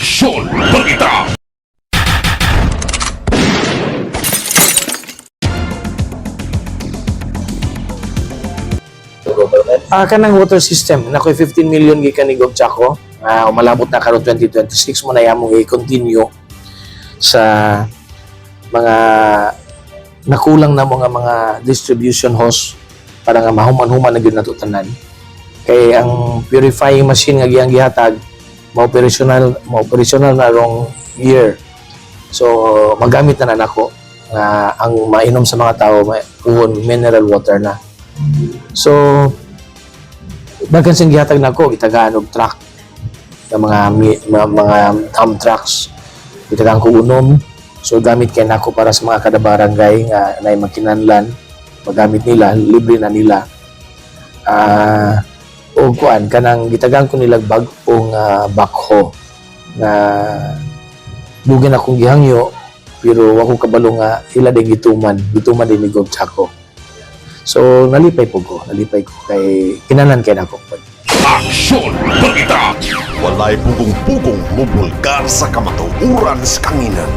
Aksyon! Balita! Kanang water system na ko'y 15 million gikan ni Gobchako, umalabot na karon 2026 mo na yamong i-continue sa mga nakulang na mga distribution hose para nga mahuman-human na gyud nato tanan. Kay ang purifying machine nga giyang gihatag ma-operational na rong year. So magamit na nako nga ang mainom sa mga tao mineral water na. So daghan sing gihatag nako gitagaan og truck ng mga dump trucks gitagaan ko unom, so gamit kay nako para sa mga kada barangay nga nay magkinahanglan magamit nila, libre na nila. O kuan kanang gitagaan ko nilag bag-ong backhoe nga dugan akong gihangyo pero wako kabalo nga ila din gituman din ni Gobchako. So nalipay ko kay kinanan kay nako. Aksyon! Balita! Walay pugong-pugong mubulgar sa kamatuuran sa kanginan.